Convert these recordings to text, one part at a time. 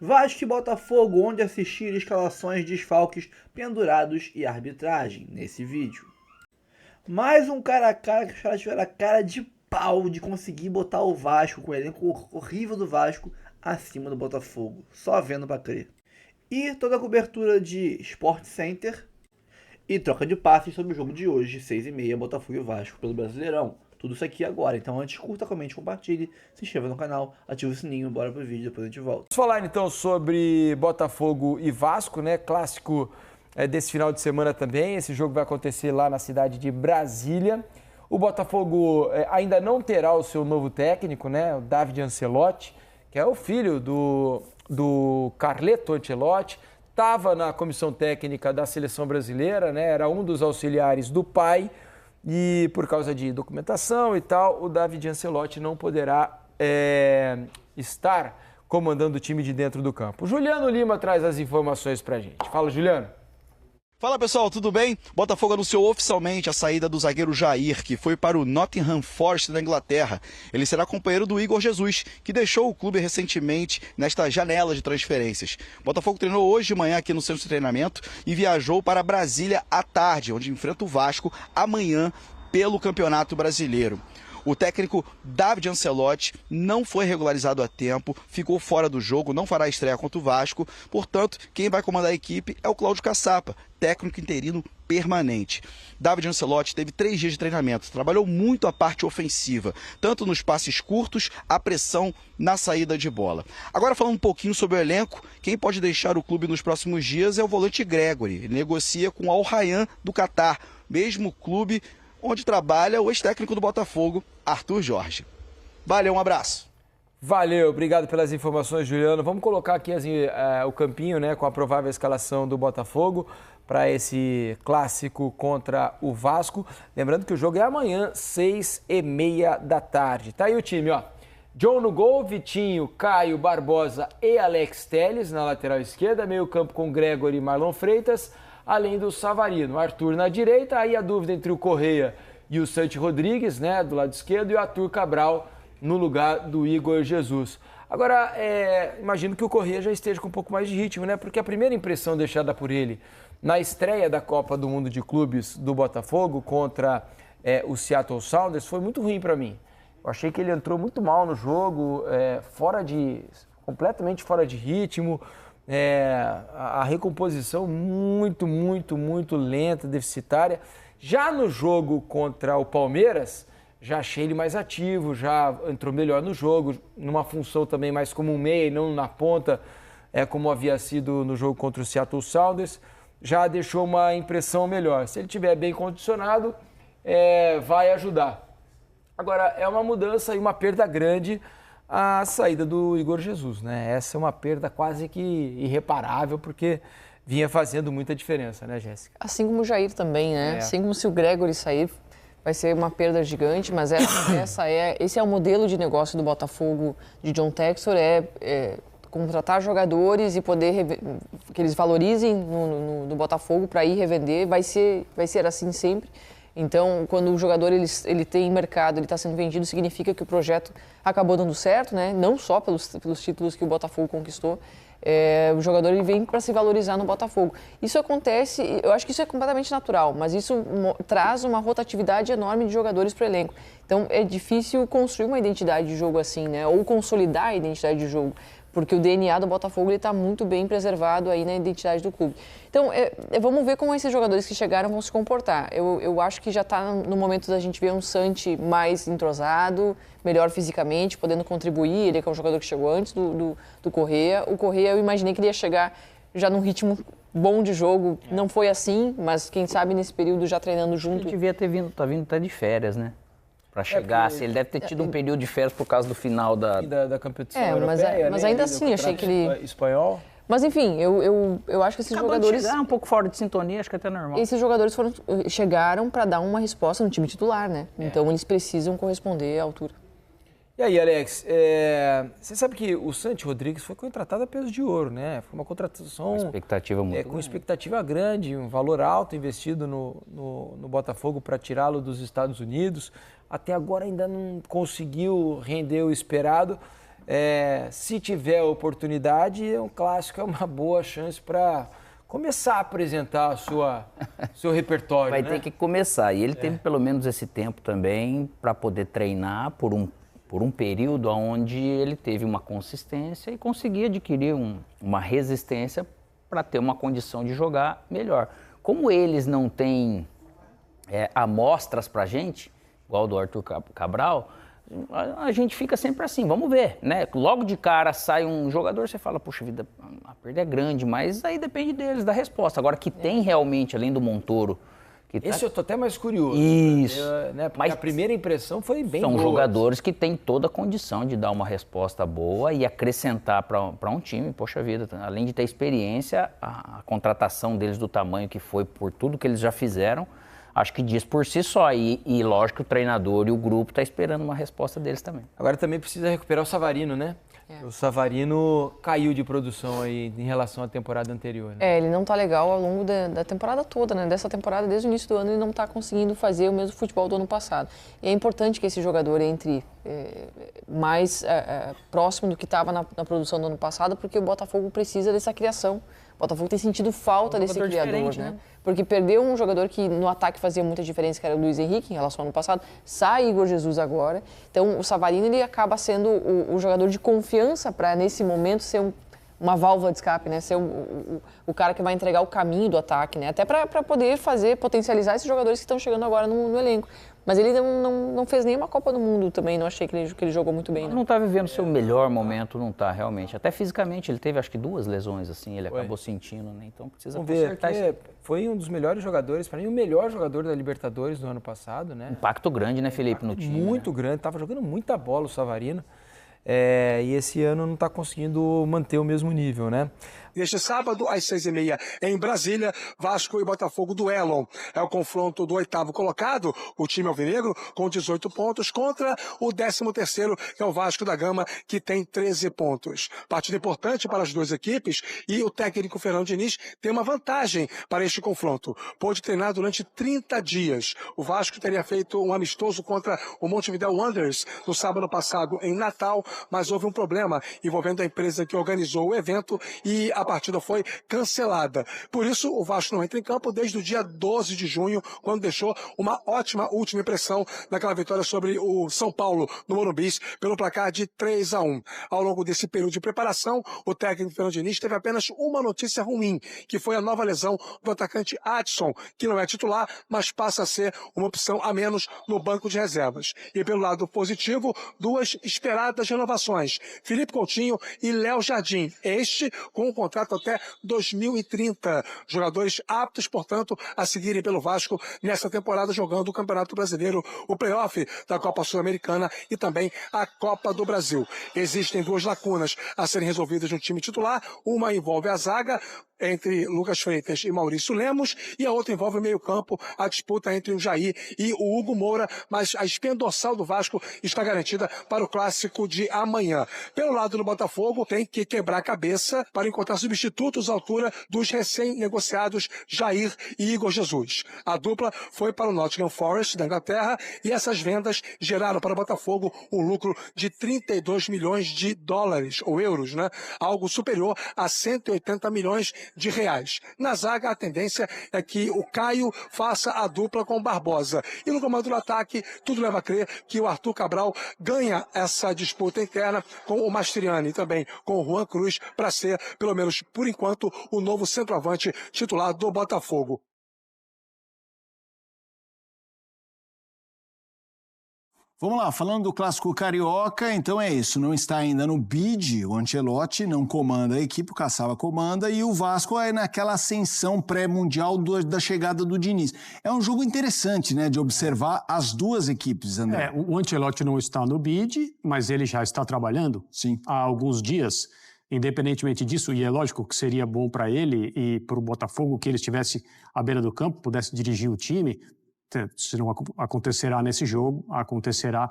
Vasco e Botafogo, onde assistir escalações, desfalques, pendurados e arbitragem, nesse vídeo. Mais um cara a cara que os caras tiveram a cara de pau de conseguir botar o Vasco, com o elenco horrível do Vasco, acima do Botafogo. Só vendo pra crer. E toda a cobertura de Sport Center e troca de passes sobre o jogo de hoje, 6h30, Botafogo e Vasco pelo Brasileirão. Tudo isso aqui agora. Então antes, curta, comente, compartilhe, se inscreva no canal, ative o sininho, bora pro vídeo, depois a gente volta. Vamos falar então sobre Botafogo e Vasco, né? Clássico desse final de semana também. Esse jogo vai acontecer lá na cidade de Brasília. O Botafogo ainda não terá o seu novo técnico, né? O David Ancelotti, que é o filho do Carleto Ancelotti. Estava na comissão técnica da seleção brasileira, né? Era um dos auxiliares do pai. E por causa de documentação e tal, o David Ancelotti não poderá estar comandando o time de dentro do campo. Juliano Lima traz as informações pra gente. Fala, Juliano. Fala pessoal, tudo bem? Botafogo anunciou oficialmente a saída do zagueiro Jair, que foi para o Nottingham Forest da Inglaterra. Ele será companheiro do Igor Jesus, que deixou o clube recentemente nesta janela de transferências. Botafogo treinou hoje de manhã aqui no centro de treinamento e viajou para Brasília à tarde, onde enfrenta o Vasco amanhã pelo Campeonato Brasileiro. O técnico David Ancelotti não foi regularizado a tempo, ficou fora do jogo, não fará estreia contra o Vasco. Portanto, quem vai comandar a equipe é o Cláudio Caçapa, técnico interino permanente. David Ancelotti teve 3 dias de treinamento, trabalhou muito a parte ofensiva, tanto nos passes curtos, a pressão na saída de bola. Agora falando um pouquinho sobre o elenco, quem pode deixar o clube nos próximos dias é o volante Gregori. Ele negocia com o Al Rayyan do Catar, mesmo clube onde trabalha o ex-técnico do Botafogo, Arthur Jorge. Valeu, um abraço. Valeu, obrigado pelas informações, Juliano. Vamos colocar aqui o campinho, né, com a provável escalação do Botafogo para esse clássico contra o Vasco. Lembrando que o jogo é amanhã, 6h30 da tarde. Tá aí o time, ó. John no gol, Vitinho, Caio, Barbosa e Alex Telles na lateral esquerda. Meio campo com Gregori e Marlon Freitas, além do Savarino. Arthur na direita, aí a dúvida entre o Correia e o Santi Rodrigues, né, do lado esquerdo, e o Arthur Cabral no lugar do Igor Jesus. Agora, imagino que o Correia já esteja com um pouco mais de ritmo, né, porque a primeira impressão deixada por ele na estreia da Copa do Mundo de Clubes do Botafogo contra o Seattle Sounders foi muito ruim para mim. Eu achei que ele entrou muito mal no jogo, completamente fora de ritmo. A recomposição muito lenta, deficitária. Já no jogo contra o Palmeiras, já achei ele mais ativo, já entrou melhor no jogo, numa função também mais como um meia e não na ponta, como havia sido no jogo contra o Seattle Sounders. Já deixou uma impressão melhor. Se ele estiver bem condicionado, vai ajudar. Agora, é uma mudança e uma perda grande a saída do Igor Jesus, né? Essa é uma perda quase que irreparável, porque vinha fazendo muita diferença, né, Jéssica? Assim como o Jair também, né? Assim como se o Gregori sair, vai ser uma perda gigante, mas esse é o modelo de negócio do Botafogo, de John Textor, contratar jogadores e poder que eles valorizem no Botafogo para ir revender, vai ser assim sempre. Então, quando o jogador ele tem mercado, ele está sendo vendido, significa que o projeto acabou dando certo, né? Não só pelos títulos que o Botafogo conquistou. O jogador ele vem para se valorizar no Botafogo. Isso acontece, eu acho que isso é completamente natural, mas isso traz uma rotatividade enorme de jogadores para o elenco. Então, é difícil construir uma identidade de jogo assim, né? Ou consolidar a identidade de jogo, porque o DNA do Botafogo está muito bem preservado aí na identidade do clube. Então, vamos ver como esses jogadores que chegaram vão se comportar. Eu acho que já está no momento da gente ver um Santi mais entrosado, melhor fisicamente, podendo contribuir. Ele que é um jogador que chegou antes do Correia. O Correia, eu imaginei que ele ia chegar já num ritmo bom de jogo. Não foi assim, mas quem sabe nesse período já treinando junto. Ele devia ter vindo, tá vindo até de férias, né? Para chegar, assim, ele deve ter tido um período de férias por causa do final da competição europeia, mas ainda assim, achei que ele... espanhol. Mas enfim, eu acho que esses jogadores... um pouco fora de sintonia, acho que é até normal. Esses jogadores chegaram para dar uma resposta no time titular, né? Então eles precisam corresponder à altura. E aí, Alex, você sabe que o Santi Rodrigues foi contratado a peso de ouro, né? Foi uma contratação... Uma expectativa muito com expectativa grande, um valor alto investido no Botafogo para tirá-lo dos Estados Unidos. Até agora ainda não conseguiu render o esperado. Se tiver oportunidade, um clássico é uma boa chance para começar a apresentar seu repertório. Vai né? ter que começar. E ele teve pelo menos esse tempo também para poder treinar por um período onde ele teve uma consistência e conseguia adquirir uma resistência para ter uma condição de jogar melhor. Como eles não têm amostras para a gente, igual do Arthur Cabral, a gente fica sempre assim, vamos ver, né? Logo de cara sai um jogador, você fala, puxa vida, a perda é grande, mas aí depende deles, da resposta. Agora, que tem realmente, além do Montoro... Esse eu tô até mais curioso. Isso. Né? Porque a primeira impressão foi bem boa. São jogadores que têm toda a condição de dar uma resposta boa e acrescentar para um time, poxa vida, além de ter experiência, a contratação deles do tamanho que foi por tudo que eles já fizeram, acho que diz por si só. E lógico que o treinador e o grupo estão esperando uma resposta deles também. Agora também precisa recuperar o Savarino, né? O Savarino caiu de produção aí em relação à temporada anterior. Né? Ele não tá legal ao longo da temporada toda, né? Dessa temporada, desde o início do ano, ele não tá conseguindo fazer o mesmo futebol do ano passado. E é importante que esse jogador entre mais próximo do que estava na produção do ano passado, porque o Botafogo precisa dessa criação. O Botafogo tem sentido falta desse criador, né? Porque perdeu um jogador que no ataque fazia muita diferença, que era o Luiz Henrique, em relação ao ano passado. Sai Igor Jesus agora. Então, o Savarino ele acaba sendo o jogador de confiança para, nesse momento, ser uma válvula de escape, né? Ser o cara que vai entregar o caminho do ataque, né? Até para poder potencializar esses jogadores que estão chegando agora no elenco. Mas ele não fez nenhuma Copa do Mundo também, não achei que ele jogou muito bem. Não está vivendo seu melhor momento, não está realmente. Até fisicamente, ele teve acho que 2 lesões, assim, ele acabou sentindo, né? Então precisa consertar isso. Foi um dos melhores jogadores, para mim o melhor jogador da Libertadores do ano passado, né? Impacto grande, né, Felipe, no time? Muito grande, estava jogando muita bola o Savarino. E esse ano não está conseguindo manter o mesmo nível, né? Neste sábado, às 6h30, em Brasília, Vasco e Botafogo duelam. É o confronto do 8º colocado, o time alvinegro, com 18 pontos, contra o 13º, que é o Vasco da Gama, que tem 13 pontos. Partida importante para as duas equipes e o técnico Fernando Diniz tem uma vantagem para este confronto. Pôde treinar durante 30 dias. O Vasco teria feito um amistoso contra o Montevideo Wanderers no sábado passado em Natal, mas houve um problema envolvendo a empresa que organizou o evento e a partida foi cancelada. Por isso, o Vasco não entra em campo desde o dia 12 de junho, quando deixou uma ótima última impressão naquela vitória sobre o São Paulo, no Morumbi, pelo placar de 3-1. Ao longo desse período de preparação, o técnico Fernando Diniz teve apenas uma notícia ruim, que foi a nova lesão do atacante Adson, que não é titular, mas passa a ser uma opção a menos no banco de reservas. E pelo lado positivo, 2 esperadas renovações, Felipe Coutinho e Léo Jardim, este com um contrato até 2030. Jogadores aptos, portanto, a seguirem pelo Vasco nessa temporada jogando o Campeonato Brasileiro, o play-off da Copa Sul-Americana e também a Copa do Brasil. Existem 2 lacunas a serem resolvidas no time titular. Uma envolve a zaga entre Lucas Freitas e Maurício Lemos e a outra envolve o meio-campo, a disputa entre o Jair e o Hugo Moura, mas a espinha dorsal do Vasco está garantida para o clássico de amanhã. Pelo lado do Botafogo, tem que quebrar a cabeça para encontrar substitutos à altura dos recém-negociados Jair e Igor Jesus. A dupla foi para o Nottingham Forest, da Inglaterra, e essas vendas geraram para o Botafogo um lucro de 32 milhões de dólares, ou euros, né? Algo superior a 180 milhões de reais. Na zaga, a tendência é que o Caio faça a dupla com o Barbosa. E no comando do ataque, tudo leva a crer que o Arthur Cabral ganha essa disputa interna com o Mastriani e também com o Juan Cruz para ser, pelo menos por enquanto, o novo centroavante titular do Botafogo. Vamos lá, falando do clássico carioca, então é isso, não está ainda no bid, o Ancelotti não comanda a equipe, o Caçava comanda, e o Vasco é naquela ascensão pré-mundial da chegada do Diniz. É um jogo interessante, né, de observar as duas equipes, André. O Ancelotti não está no bid, mas ele já está trabalhando há alguns dias. Independentemente disso, e é lógico que seria bom para ele e para o Botafogo que ele estivesse à beira do campo, pudesse dirigir o time. Se não acontecerá nesse jogo, acontecerá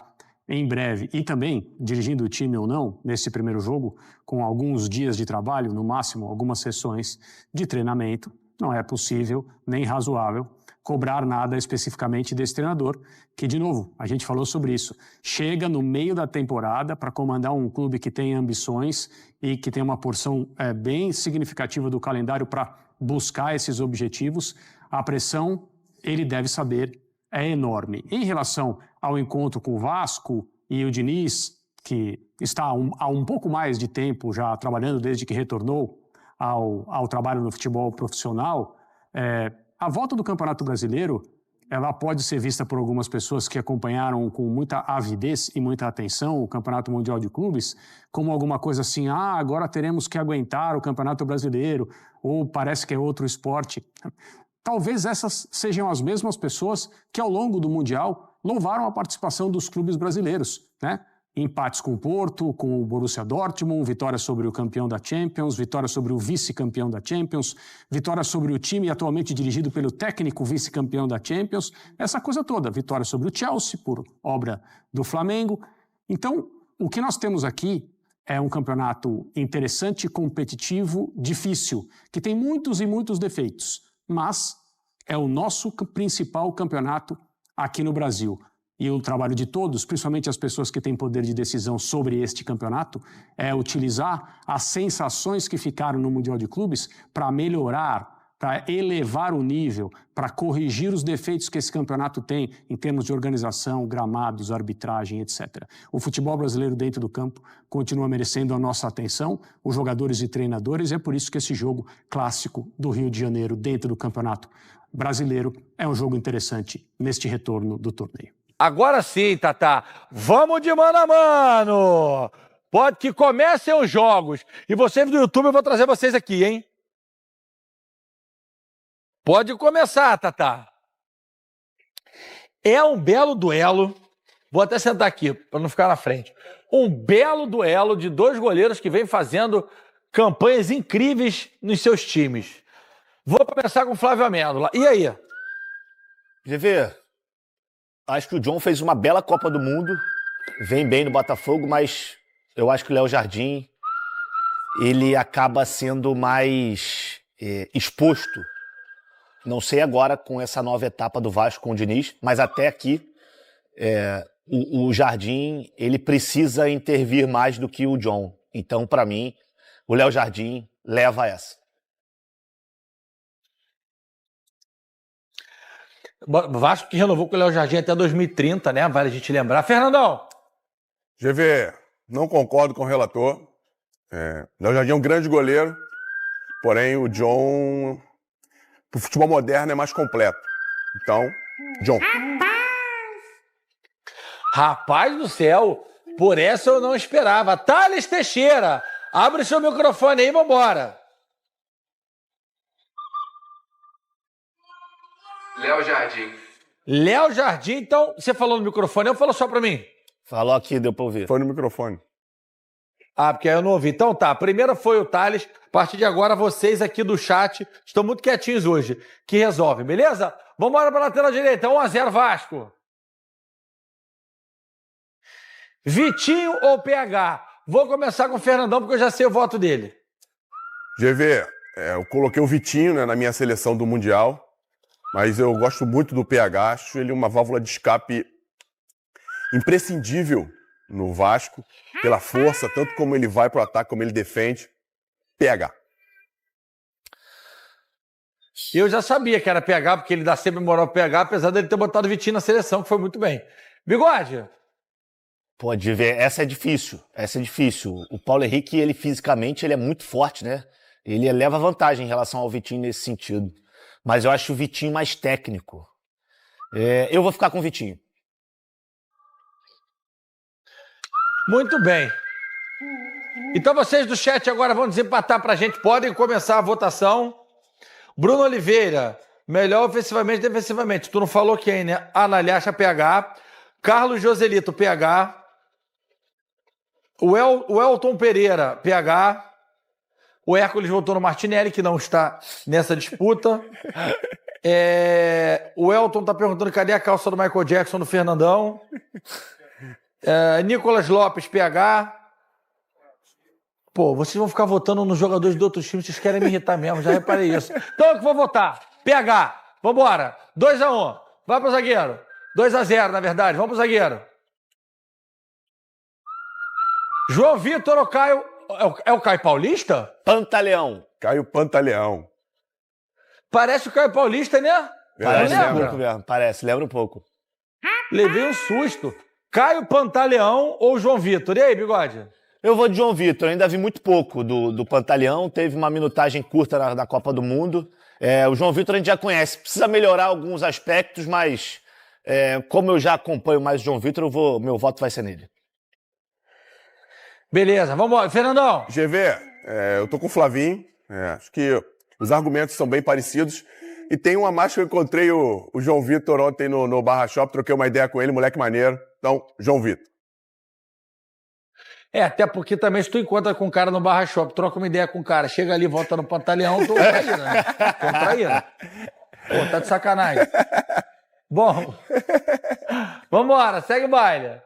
em breve. E também, dirigindo o time ou não, nesse primeiro jogo, com alguns dias de trabalho, no máximo algumas sessões de treinamento, não é possível nem razoável cobrar nada especificamente desse treinador, que, de novo, a gente falou sobre isso, chega no meio da temporada para comandar um clube que tem ambições e que tem uma porção bem significativa do calendário para buscar esses objetivos. A pressão, ele deve saber, é enorme. Em relação ao encontro com o Vasco e o Diniz, que está há um pouco mais de tempo já trabalhando desde que retornou ao trabalho no futebol profissional, a volta do Campeonato Brasileiro, ela pode ser vista por algumas pessoas que acompanharam com muita avidez e muita atenção o Campeonato Mundial de Clubes, como alguma coisa assim, agora teremos que aguentar o Campeonato Brasileiro, ou parece que é outro esporte. Talvez essas sejam as mesmas pessoas que ao longo do Mundial louvaram a participação dos clubes brasileiros, né? Empates com o Porto, com o Borussia Dortmund, vitória sobre o campeão da Champions, vitória sobre o vice-campeão da Champions, vitória sobre o time atualmente dirigido pelo técnico vice-campeão da Champions, essa coisa toda, vitória sobre o Chelsea, por obra do Flamengo. Então, o que nós temos aqui é um campeonato interessante, competitivo, difícil, que tem muitos e muitos defeitos, mas é o nosso principal campeonato aqui no Brasil. E o trabalho de todos, principalmente as pessoas que têm poder de decisão sobre este campeonato, é utilizar as sensações que ficaram no Mundial de Clubes para melhorar, para elevar o nível, para corrigir os defeitos que esse campeonato tem em termos de organização, gramados, arbitragem, etc. O futebol brasileiro dentro do campo continua merecendo a nossa atenção, os jogadores e treinadores, e é por isso que esse jogo clássico do Rio de Janeiro dentro do campeonato brasileiro é um jogo interessante neste retorno do torneio. Agora sim, Tatá, vamos de mano a mano. Pode que comecem os jogos. E vocês do YouTube, eu vou trazer vocês aqui, hein? Pode começar, Tatá. É um belo duelo. Vou até sentar aqui, para não ficar na frente. Um belo duelo de dois goleiros que vêm fazendo campanhas incríveis nos seus times. Vou começar com o Flávio Amêndola. E aí? GV, acho que o John fez uma bela Copa do Mundo, vem bem no Botafogo, mas eu acho que o Léo Jardim, ele acaba sendo mais exposto. Não sei agora com essa nova etapa do Vasco com o Diniz, mas até aqui o Jardim, ele precisa intervir mais do que o John. Então, para mim, o Léo Jardim leva essa. Vasco que renovou com o Léo Jardim até 2030, né? Vale a gente lembrar. Fernandão! GV, não concordo com o relator. Léo Jardim é um grande goleiro, porém o John, pro futebol moderno, é mais completo. Então, John. Rapaz do céu, por essa eu não esperava. Thales Teixeira, abre seu microfone aí e vambora. Léo Jardim. Léo Jardim, então, você falou no microfone ou falou só pra mim? Falou aqui, deu pra ouvir. Foi no microfone. Ah, porque aí eu não ouvi. Então tá, primeiro foi o Thales, a partir de agora vocês aqui do chat estão muito quietinhos hoje, que resolvem, beleza? Vambora pra lateral direita, 1-0 Vasco. Vitinho ou PH? Vou começar com o Fernandão, porque eu já sei o voto dele. GV, eu coloquei o Vitinho, né, na minha seleção do Mundial, mas eu gosto muito do PH, acho ele uma válvula de escape imprescindível no Vasco, pela força, tanto como ele vai pro ataque, como ele defende. PH. Eu já sabia que era PH, porque ele dá sempre moral pro PH, apesar dele ter botado o Vitinho na seleção, que foi muito bem. Bigode? Pode ver, essa é difícil. O Paulo Henrique, ele fisicamente, ele é muito forte, né? Ele leva vantagem em relação ao Vitinho nesse sentido. Mas eu acho o Vitinho mais técnico. Eu vou ficar com o Vitinho. Muito bem. Então vocês do chat agora vão desempatar pra gente. Podem começar a votação. Bruno Oliveira, melhor ofensivamente e defensivamente. Tu não falou quem, né? Analhacha, PH. Carlos Joselito, PH. O Elton Pereira, PH. O Hércules voltou no Martinelli, que não está nessa disputa. O Elton tá perguntando cadê a calça do Michael Jackson no Fernandão. Nicolas Lopes, PH. Pô, vocês vão ficar votando nos jogadores de outros times, vocês querem me irritar mesmo, já reparei isso. Então eu que vou votar. PH. Vambora. 2-1. Vai pro zagueiro. 2-0, na verdade. Vamos pro zagueiro. João Vitor ou Caio... É o Caio Paulista? Pantaleão. Caio Pantaleão. Parece o Caio Paulista, né? Parece, lembra? um pouco mesmo. Parece, lembra um pouco. Levei um susto. Caio Pantaleão ou João Vitor? E aí, Bigode? Eu vou de João Vitor, eu ainda vi muito pouco do Pantaleão, teve uma minutagem curta na Copa do Mundo. O João Vitor a gente já conhece, precisa melhorar alguns aspectos, mas como eu já acompanho mais o João Vitor, meu voto vai ser nele. Beleza, vamos embora. Fernandão. GV, eu tô com o Flavinho, acho que os argumentos são bem parecidos. E tem uma mais que eu encontrei o João Vitor ontem no Barra Shop, troquei uma ideia com ele, moleque maneiro. Então, João Vitor. Até porque também se tu encontra com um cara no Barra Shop, troca uma ideia com o cara, chega ali, volta no Pantaleão, tô traído, né? Tô traído. Pô, tá de sacanagem. Bom, vambora, segue o baile.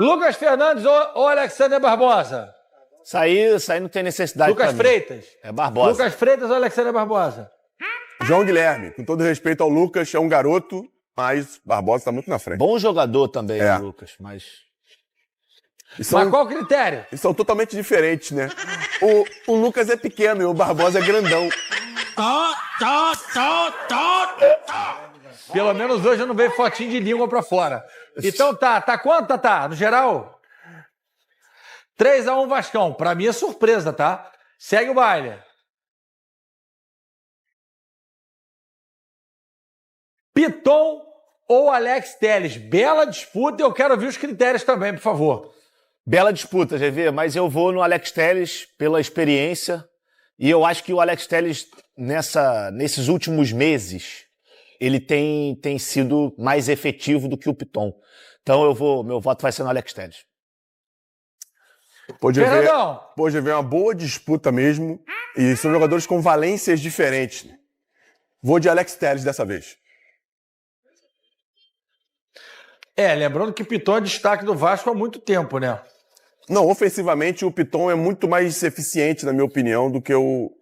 Lucas Fernandes ou Alexander Barbosa? Isso aí não tem necessidade. Lucas Freitas. É Barbosa. Lucas Freitas ou Alexander Barbosa? João Guilherme, com todo respeito ao Lucas, é um garoto, mas Barbosa está muito na frente. Bom jogador também, Lucas, mas... Mas qual o critério? Eles são totalmente diferentes, né? O Lucas é pequeno e o Barbosa é grandão. Pelo menos hoje eu não vejo fotinho de língua pra fora. Então tá quanto, Tatá, no geral? 3-1 Vascão. Pra mim é surpresa, tá? Segue o baile. Piton ou Alex Telles? Bela disputa e eu quero ver os critérios também, por favor. Bela disputa, GV, mas eu vou no Alex Telles pela experiência e eu acho que o Alex Telles, nesses últimos meses, ele tem sido mais efetivo do que o Piton. Então meu voto vai ser no Alex Telles. Pode ver uma boa disputa mesmo. E são jogadores com valências diferentes. Vou de Alex Telles dessa vez. Lembrando que Piton é destaque do Vasco há muito tempo, né? Não, ofensivamente o Piton é muito mais eficiente, na minha opinião, do que o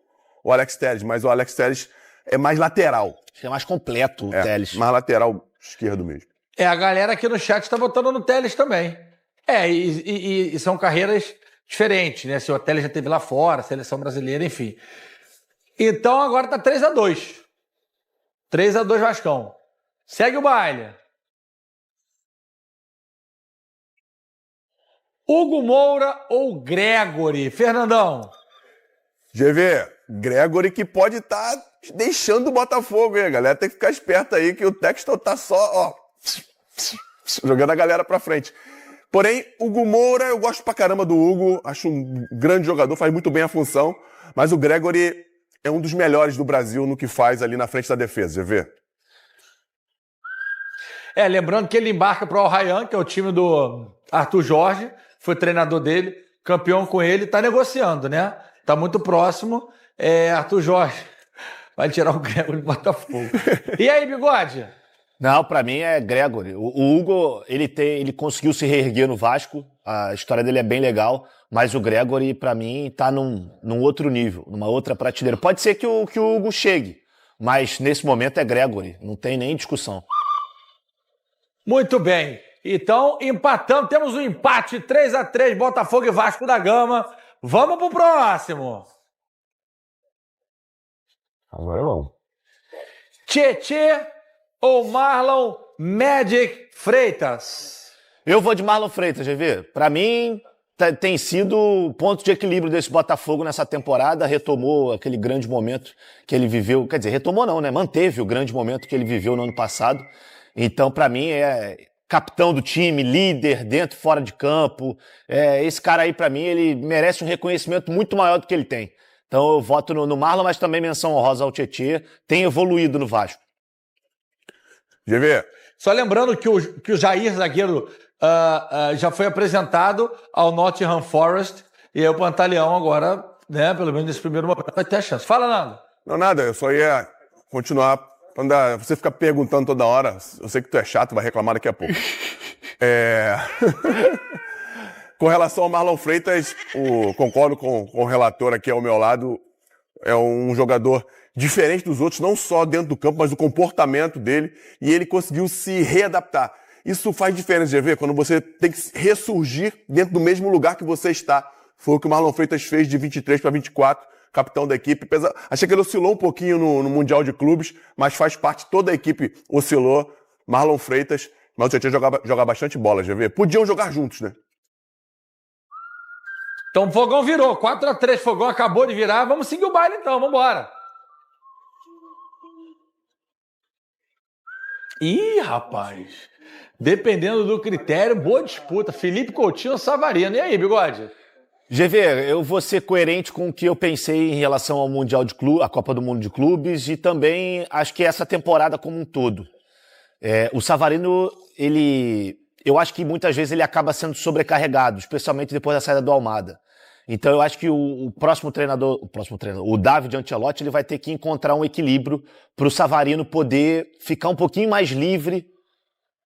Alex Telles. Mas o Alex Telles é mais lateral. É mais completo o Telles. Mais lateral esquerdo mesmo. A galera aqui no chat tá votando no Telles também. E são carreiras diferentes, né? Se o Telles já esteve lá fora, seleção brasileira, enfim. Então agora tá 3-2. 3-2 Vascão. Segue o baile. Hugo Moura ou Gregory? Fernandão. GV, Gregory que pode estar deixando o Botafogo, hein? A galera tem que ficar esperta aí que o Textor tá só, jogando a galera pra frente. Porém, Hugo Moura, eu gosto pra caramba do Hugo, acho um grande jogador, faz muito bem a função, mas o Gregory é um dos melhores do Brasil no que faz ali na frente da defesa, GV. Lembrando que ele embarca pro Al Rayyan, que é o time do Arthur Jorge, foi treinador dele, campeão com ele, tá negociando, né? Tá muito próximo. Arthur Jorge vai tirar o Gregory do Botafogo. E aí, Bigode? Não, pra mim é Gregory. O Hugo, ele conseguiu se reerguer no Vasco, a história dele é bem legal, mas o Gregory, pra mim, tá num outro nível, numa outra prateleira. Pode ser que o Hugo chegue, mas nesse momento é Gregory, não tem nem discussão. Muito bem. Então, empatamos, temos um empate 3-3, Botafogo e Vasco da Gama. Vamos pro próximo. Agora vamos. Tietê ou Marlon Magic Freitas? Eu vou de Marlon Freitas, GV. Pra mim, tem sido o ponto de equilíbrio desse Botafogo nessa temporada. Retomou aquele grande momento que ele viveu. Quer dizer, retomou não, né? Manteve o grande momento que ele viveu no ano passado. Então, pra mim, é capitão do time, líder, dentro e fora de campo. Esse cara aí, pra mim, ele merece um reconhecimento muito maior do que ele tem. Então eu voto no Marlon, mas também menção honrosa ao Tietê. Tem evoluído no Vasco. GV. Só lembrando que o Jair, zagueiro, já foi apresentado ao Nottingham Forest e aí o Pantaleão agora, né, pelo menos nesse primeiro momento, vai ter a chance. Fala, Nando. Não, nada, eu só ia continuar. Quando você fica perguntando toda hora, eu sei que tu é chato, vai reclamar daqui a pouco. Com relação ao Marlon Freitas, concordo com o relator aqui ao meu lado. é um jogador diferente dos outros, não só dentro do campo, mas o comportamento dele, e ele conseguiu se readaptar. Isso faz diferença, GV, quando você tem que ressurgir dentro do mesmo lugar que você está. Foi o que o Marlon Freitas fez de 23 para 24, capitão da equipe. Achei que ele oscilou um pouquinho no Mundial de Clubes, mas faz parte, toda a equipe oscilou. Marlon Freitas, mas o Tietchan joga bastante bola, GV. Podiam jogar juntos, né? Então o Fogão virou, 4-3, Fogão acabou de virar. Vamos seguir o baile então, vamos embora. Ih, rapaz, dependendo do critério, boa disputa. Felipe Coutinho ou Savarino. E aí, Bigode? GV, eu vou ser coerente com o que eu pensei em relação ao Mundial de Clubes, a Copa do Mundo de Clubes, e também acho que essa temporada como um todo. O Savarino, eu acho que muitas vezes ele acaba sendo sobrecarregado, especialmente depois da saída do Almada. Então eu acho que o próximo treinador, o David Ancelotti, ele vai ter que encontrar um equilíbrio para o Savarino poder ficar um pouquinho mais livre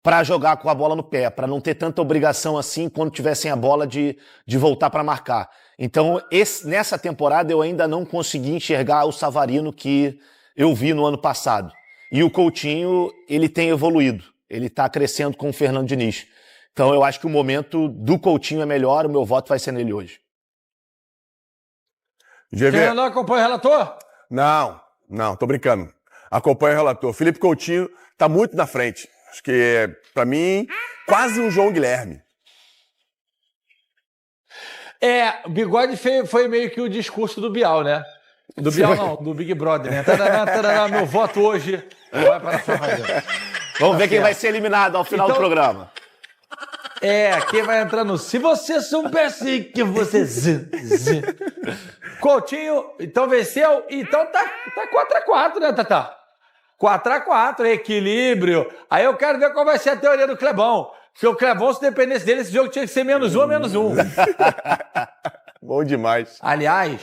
para jogar com a bola no pé, para não ter tanta obrigação assim quando tiver sem a bola de voltar para marcar. Então nessa temporada eu ainda não consegui enxergar o Savarino que eu vi no ano passado. E o Coutinho, ele tem evoluído, ele está crescendo com o Fernando Diniz. Então eu acho que o momento do Coutinho é melhor, o meu voto vai ser nele hoje. Quem não acompanha o relator? Não, tô brincando. Acompanha o relator. Felipe Coutinho tá muito na frente. Acho que, pra mim, quase um João Guilherme. O Bigode foi meio que o discurso do Bial, né? Do Bial não, do Big Brother, né? Tarará, meu voto hoje vai para a Ferrari. Vamos ver quem vai ser eliminado ao final do programa. Quem vai entrar no... Se você soubesse que você... Coutinho, então venceu. Então tá 4-4, né, Tatá? 4-4, equilíbrio. Aí eu quero ver qual vai ser a teoria do Clebão. Porque o Clebão, se dependesse dele, esse jogo tinha que ser -1 ou -1. Bom demais. Aliás,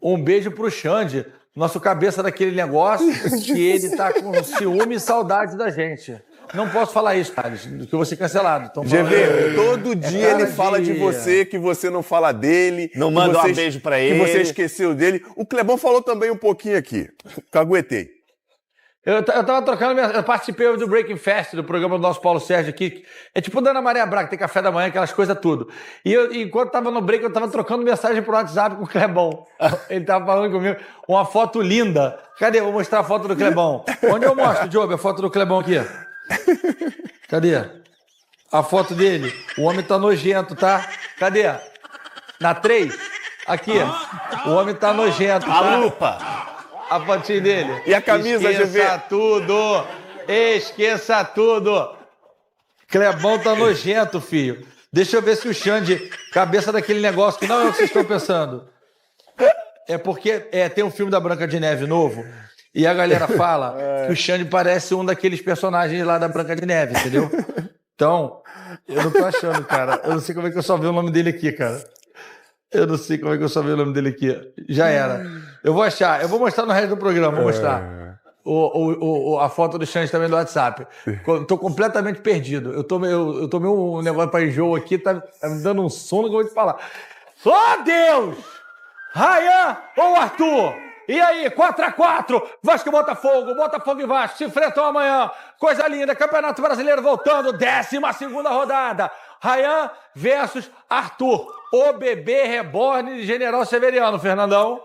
um beijo pro Xande, nosso cabeça daquele negócio, que ele tá com ciúme e saudade da gente. Não posso falar isso, Thales, que eu vou ser cancelado. GV, todo dia ele fala de você, que você não fala dele. Não manda um beijo pra ele. Que você esqueceu dele. O Clebão falou também um pouquinho aqui. Caguetei. Eu tava trocando, eu participei do Breaking Fast, do programa do nosso Paulo Sérgio aqui. É tipo da Ana Maria Braga, tem café da manhã, aquelas coisas tudo. E enquanto tava no break, eu tava trocando mensagem pro WhatsApp com o Clebão. Ele tava falando comigo, uma foto linda. Cadê? Vou mostrar a foto do Clebão. Onde eu mostro, Diogo, a foto do Clebão aqui? Cadê? A foto dele. O homem tá nojento, tá? Cadê? Na 3? Aqui. O homem tá nojento, tá? A lupa. A fotinha dele. E a camisa, GV? Esqueça tudo. Esqueça tudo. Clebão tá nojento, filho. Deixa eu ver se o Xande, cabeça daquele negócio que não é o que vocês estão pensando. É porque tem um filme da Branca de Neve novo. E a galera fala que o Xande parece um daqueles personagens lá da Branca de Neve, entendeu? Então, eu não tô achando, cara. Eu não sei como é que eu só vi o nome dele aqui, cara. Eu não sei como é que eu só vi o nome dele aqui. Já era. Eu vou achar. Eu vou mostrar no resto do programa. Vou mostrar a foto do Xande também do WhatsApp. Tô completamente perdido. Eu tomei um negócio pra enjoo aqui, tá me dando um sono que eu vou te falar. Oh, Deus! Rayan ou Arthur? E aí, 4-4, Vasco e Botafogo e Vasco se enfrentam amanhã. Coisa linda, Campeonato Brasileiro voltando, 12ª rodada. Rayan versus Arthur, o bebê reborn de General Severiano, Fernandão.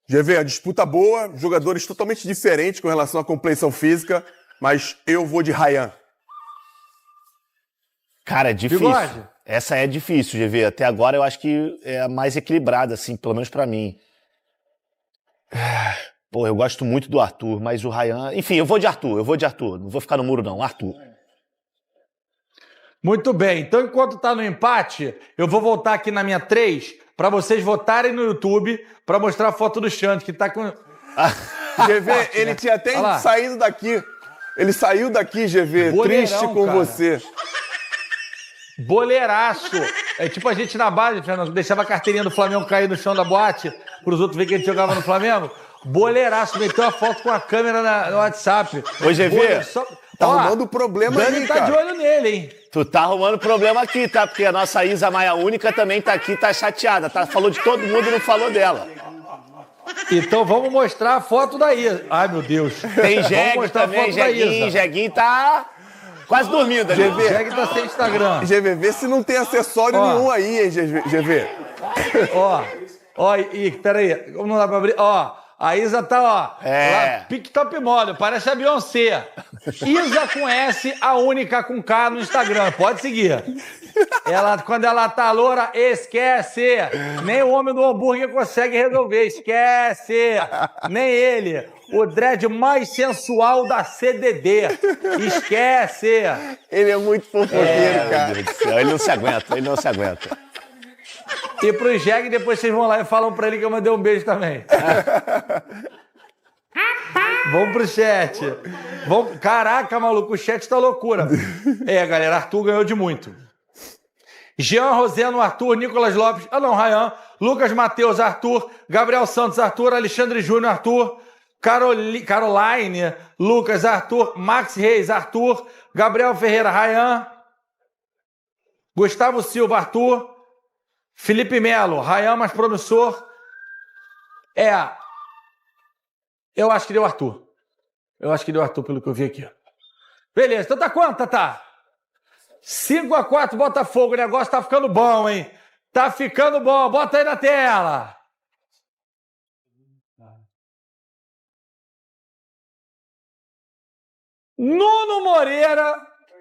GV, a disputa boa, jogadores totalmente diferentes com relação à complexão física, mas eu vou de Rayan. Cara, é difícil. Bigode. Essa é difícil, GV. Até agora eu acho que é a mais equilibrada, assim, pelo menos pra mim. Pô, eu gosto muito do Arthur, mas o Rayan... Enfim, eu vou de Arthur. Não vou ficar no muro, não. Arthur. Muito bem. Então, enquanto tá no empate, eu vou voltar aqui na minha 3 para vocês votarem no YouTube para mostrar a foto do Xande, que tá com... GV, ele tinha até saído daqui. Ele saiu daqui, GV, Boleirão, triste com cara. você. Boleiraço. É tipo a gente na base, Fernando, deixava a carteirinha do Flamengo cair no chão da boate, pros outros verem que a gente jogava no Flamengo. Boleiraço, meteu a foto com a câmera no WhatsApp. Ô, GV, tá arrumando problema Dani aí, tá cara. de olho nele, hein? tu tá arrumando problema aqui, tá? Porque a nossa Isa Maia Única também tá aqui, tá chateada, tá? Falou de todo mundo e não falou dela. Então vamos mostrar a foto da Isa. Ai, meu Deus. Tem Vamos Jeg mostrar a também, foto da Isa. Jeguinho tá quase dormindo ali. Jeg tá sem Instagram. GVV se não tem acessório nenhum aí, hein, GV? Ó, peraí, não dá pra abrir? Ó, a Isa tá, ó, lá, pique top model, parece a Beyoncé. Isa com S, a única com K no Instagram, pode seguir. Quando ela tá loura, esquece. Nem o homem do hambúrguer consegue resolver, esquece. Nem ele. O dread mais sensual da CDD. Esquece. Ele é muito fofoqueiro, cara. Meu Deus do céu, ele não se aguenta. E pro Jeg, depois vocês vão lá e falam pra ele que eu mandei um beijo também. Vamos pro chat. Caraca, maluco, o chat tá loucura. Galera, Arthur ganhou de muito. Jean Roseno, Arthur, Nicolas Lopes, Ryan, Lucas Matheus, Arthur, Gabriel Santos, Arthur, Alexandre Júnior, Arthur, Caroline, Lucas, Arthur, Max Reis, Arthur, Gabriel Ferreira, Ryan, Gustavo Silva, Arthur, Felipe Melo, Ryan mais promissor. Eu acho que deu Arthur. Pelo que eu vi aqui. Beleza, então tá quanto, Tatá? 5-4 Botafogo, o negócio tá ficando bom, hein? Tá ficando bom, bota aí na tela. Nuno Moreira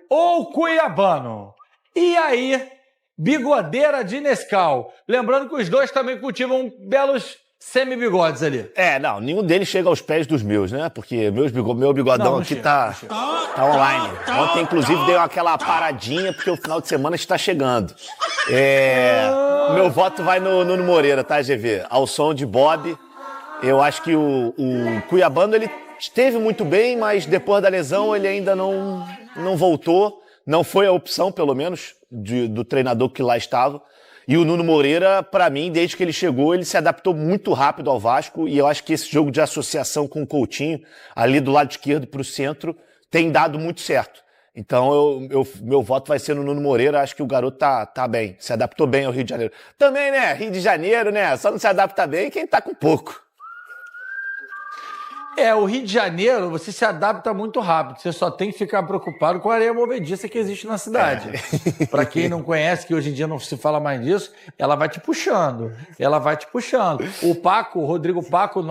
ou Cuiabano? E aí, bigodeira de Nescau. Lembrando que os dois também cultivam belos semi-bigodes ali. Não, nenhum deles chega aos pés dos meus, né? Porque meu bigodão não aqui chega, tá online. Ontem, inclusive, deu aquela paradinha, porque o final de semana está chegando. Meu voto vai no Nuno Moreira, tá, GV? Ao som de Bob. Eu acho que o Cuiabano, ele esteve muito bem, mas depois da lesão ele ainda não voltou. Não foi a opção, pelo menos, do treinador que lá estava. E o Nuno Moreira, para mim, desde que ele chegou, ele se adaptou muito rápido ao Vasco. E eu acho que esse jogo de associação com o Coutinho, ali do lado esquerdo para o centro, tem dado muito certo. Então, meu voto vai ser no Nuno Moreira. Acho que o garoto tá bem, se adaptou bem ao Rio de Janeiro. Também, né? Rio de Janeiro, né? Só não se adapta bem quem tá com pouco. O Rio de Janeiro, você se adapta muito rápido. Você só tem que ficar preocupado com a areia movediça que existe na cidade. Para quem não conhece, que hoje em dia não se fala mais disso, ela vai te puxando. O Paco, o Rodrigo Paco,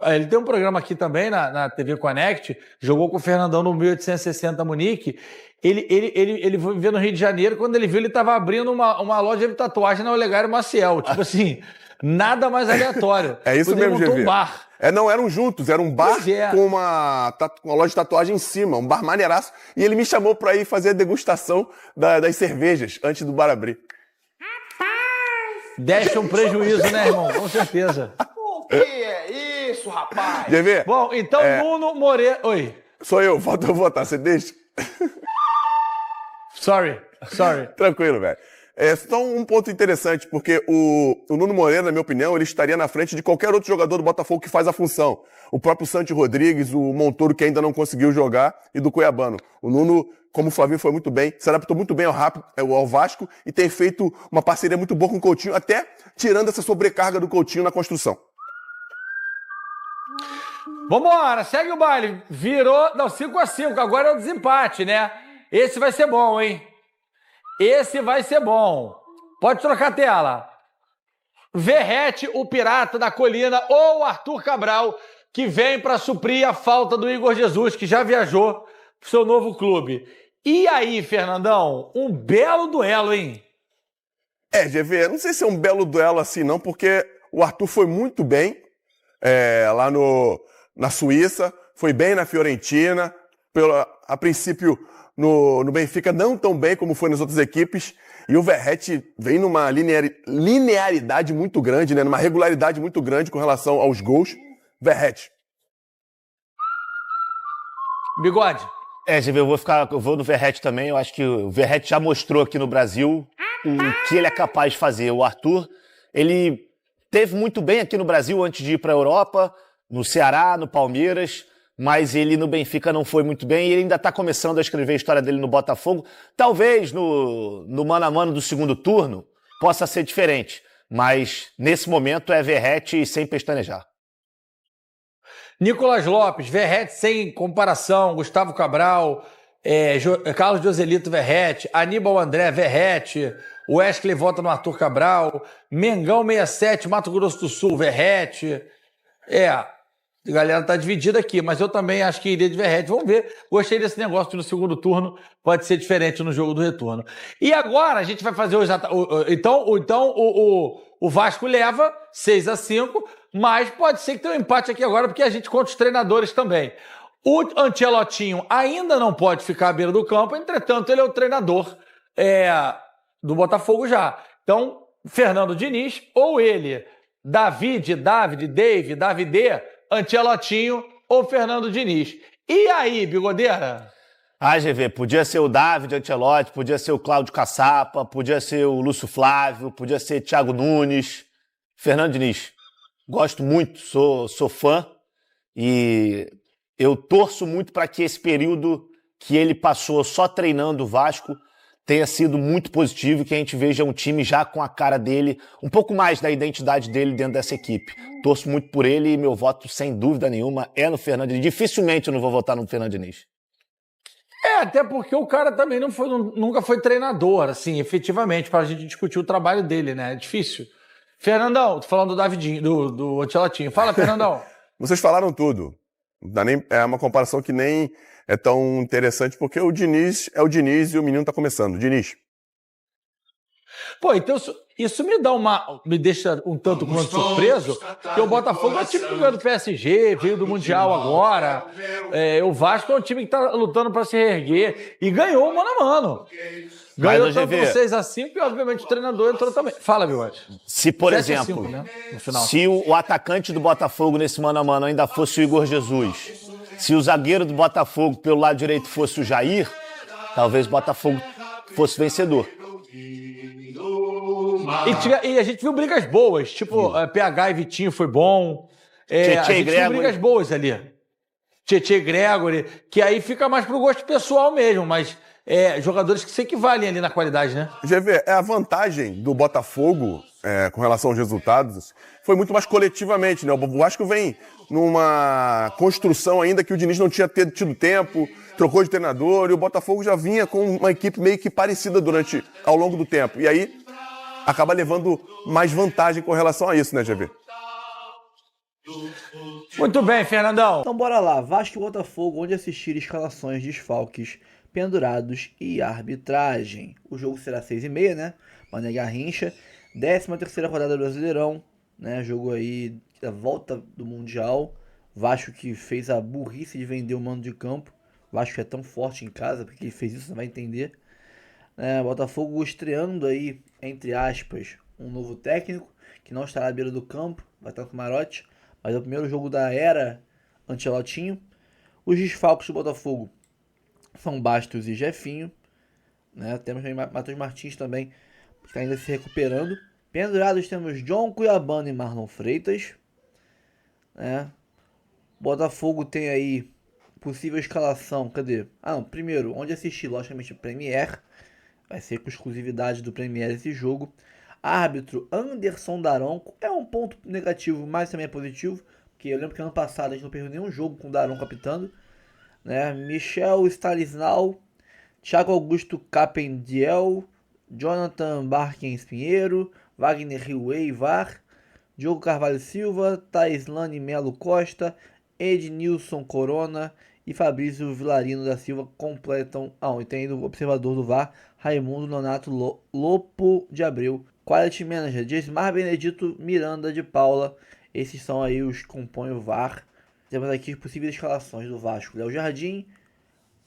ele tem um programa aqui também na TV Connect, jogou com o Fernandão no 1860 Munique. Ele foi viver no Rio de Janeiro, quando ele viu, ele estava abrindo uma loja de tatuagem na Olegário Maciel. Tipo assim, nada mais aleatório. É isso mesmo, montou GV. um bar. Não eram juntos, era um bar com uma loja de tatuagem em cima, um bar maneiraço. E ele me chamou pra ir fazer a degustação das cervejas antes do bar abrir. Deixa um prejuízo, né, irmão? Com certeza. O que é isso, rapaz? GV? Bom, então Nuno Moreira... Oi. Sou eu, falta eu votar, você deixa? Sorry. Tranquilo, velho. Só um ponto interessante, porque o Nuno Moreira, na minha opinião, ele estaria na frente de qualquer outro jogador do Botafogo que faz a função. O próprio Santi Rodrigues, o Montoro, que ainda não conseguiu jogar, e do Cuiabano. O Nuno, como o Flavinho foi muito bem, se adaptou muito bem ao Vasco e tem feito uma parceria muito boa com o Coutinho, até tirando essa sobrecarga do Coutinho na construção. Vambora, segue o baile. Virou, 5-5, agora é o desempate, né? Esse vai ser bom, hein? Esse vai ser bom. Pode trocar a tela. Verrete, o pirata da colina, ou Arthur Cabral, que vem para suprir a falta do Igor Jesus, que já viajou pro seu novo clube. E aí, Fernandão, um belo duelo, hein? GV, não sei se é um belo duelo assim não, porque o Arthur foi muito bem lá na Suíça, foi bem na Fiorentina, a princípio no Benfica não tão bem como foi nas outras equipes, e o Verrete vem numa linearidade muito grande, né? Numa regularidade muito grande com relação aos gols. Verrete. Bigode. GV, eu vou no Verrete também. Eu acho que o Verrete já mostrou aqui no Brasil o que ele é capaz de fazer. O Arthur, ele teve muito bem aqui no Brasil antes de ir para a Europa, no Ceará, no Palmeiras, mas ele no Benfica não foi muito bem e ele ainda está começando a escrever a história dele no Botafogo. Talvez no mano a mano do segundo turno possa ser diferente, mas nesse momento é Verrete sem pestanejar. Nicolas Lopes, Verratti sem comparação, Gustavo Cabral, Carlos Joselito, Verratti, Aníbal André, Verratti, Wesley vota no Arthur Cabral, Mengão 67, Mato Grosso do Sul, Verratti. A galera tá dividida aqui, mas eu também acho que iria de Verratti. Vamos ver. Gostei desse negócio que no segundo turno pode ser diferente no jogo do retorno. E agora a gente vai fazer o Vasco leva 6-5, mas pode ser que tenha um empate aqui agora, porque a gente conta os treinadores também. O Ancelotinho ainda não pode ficar à beira do campo, entretanto, ele é o treinador do Botafogo já. Então, Fernando Diniz, ou ele, Davide, Ancelotinho ou Fernando Diniz. E aí, Bigodeira? GV, podia ser o David Ancelotti, podia ser o Cláudio Caçapa, podia ser o Lúcio Flávio, podia ser Thiago Nunes. Fernando Diniz, gosto muito, sou fã e eu torço muito para que esse período que ele passou só treinando o Vasco tenha sido muito positivo, que a gente veja um time já com a cara dele, um pouco mais da identidade dele dentro dessa equipe. Torço muito por ele e meu voto, sem dúvida nenhuma, é no Fernando Diniz. Dificilmente eu não vou votar no Fernando Diniz. Até porque o cara também nunca foi treinador, assim, efetivamente, para a gente discutir o trabalho dele, né? É difícil. Fernandão, tô falando do Davidinho, do Ancelotinho. Fala, Fernandão. Vocês falaram tudo. É uma comparação que nem é tão interessante, porque o Diniz é o Diniz e o menino tá começando. Diniz. Pô, então isso me deixa um tanto quanto surpreso, porque o Botafogo é um time que ganhou do PSG, veio do Mundial agora. O Vasco é um time que tá lutando para se reerguer e ganhou mano a mano. Ganhou tanto no 6-5 e, obviamente, o treinador entrou também. Fala, Bigode. Se, por exemplo, 5, né, no final. Se o atacante do Botafogo nesse mano a mano ainda fosse o Igor Jesus, se o zagueiro do Botafogo pelo lado direito fosse o Jair, talvez o Botafogo fosse vencedor. E a gente viu brigas boas, tipo PH e Vitinho foi bom. A gente viu brigas boas ali. Tietê e Gregory, que aí fica mais pro gosto pessoal mesmo, mas jogadores que se equivalem ali na qualidade, né? GV, a vantagem do Botafogo com relação aos resultados foi muito mais coletivamente, né? O Vasco vem numa construção ainda que o Diniz não tinha tido tempo, trocou de treinador, e o Botafogo já vinha com uma equipe meio que parecida ao longo do tempo. E aí acaba levando mais vantagem com relação a isso, né, GV? Muito bem, Fernandão. Então bora lá, Vasco e Botafogo, onde assistir escalações, desfalques, pendurados e arbitragem. O jogo será 6h30, né? Mané Garrincha, 13ª rodada do Brasileirão, né? Jogo aí da volta do Mundial. Vasco que fez a burrice de vender o mando de campo. Vasco é tão forte em casa, porque ele fez isso, você vai entender. Botafogo estreando aí, entre aspas, um novo técnico, que não estará à beira do campo, vai estar com o Marotti, mas é o primeiro jogo da era Ancelotinho. Os desfalques do Botafogo são Bastos e Jefinho, né? Temos também Matheus Martins também, que está ainda se recuperando. Pendurados temos John Cuiabano e Marlon Freitas, né? Botafogo tem aí possível escalação, cadê? Primeiro, onde assistir, logicamente, Premier. Vai ser com exclusividade do Premier esse jogo. Árbitro Anderson Daronco. É um ponto negativo, mas também é positivo, porque eu lembro que ano passado a gente não perdeu nenhum jogo com o Daronco apitando, né? Michel Stanislau, Thiago Augusto Capendiel, Jonathan Barquens Pinheiro, Wagner Riuei VAR, Diogo Carvalho Silva, Taislane Melo Costa, Ednilson Corona e Fabrício Vilarino da Silva completam. E tem ainda o observador do VAR, Raimundo Nonato Lopo de Abreu. Quality Manager, Jesmar Benedito Miranda de Paula. Esses são aí os que compõem o VAR. Temos aqui as possíveis escalações do Vasco. Léo Jardim,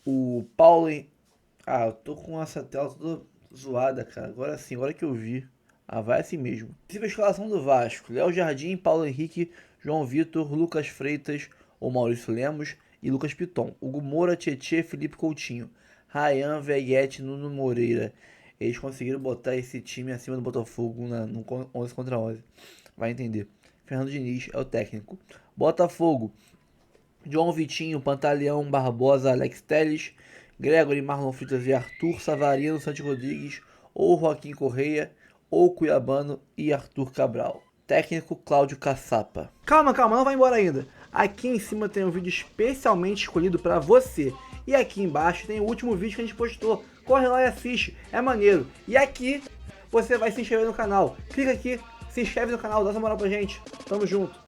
o Paulo... eu tô com essa tela toda zoada, cara. Agora sim, agora que eu vi. Vai assim mesmo. Possível escalação do Vasco. Léo Jardim, Paulo Henrique, João Vitor, Lucas Freitas ou Maurício Lemos e Lucas Piton. Hugo Moura, Tietê, Felipe Coutinho, Ryan, Veguete, Nuno Moreira. Eles conseguiram botar esse time acima do Botafogo no 11 contra 11. Vai entender. Fernando Diniz é o técnico. Botafogo, João Vitinho, Pantaleão, Barbosa, Alex Telles, Gregory, Marlon Freitas e Arthur, Savarino, Santos Rodrigues, ou Joaquim Correia, ou Cuiabano e Arthur Cabral. Técnico Cláudio Caçapa. Calma, não vai embora ainda. Aqui em cima tem um vídeo especialmente escolhido para você. E aqui embaixo tem o último vídeo que a gente postou. Corre lá e assiste, é maneiro. E aqui você vai se inscrever no canal. Clica aqui, se inscreve no canal, dá essa moral pra gente. Tamo junto.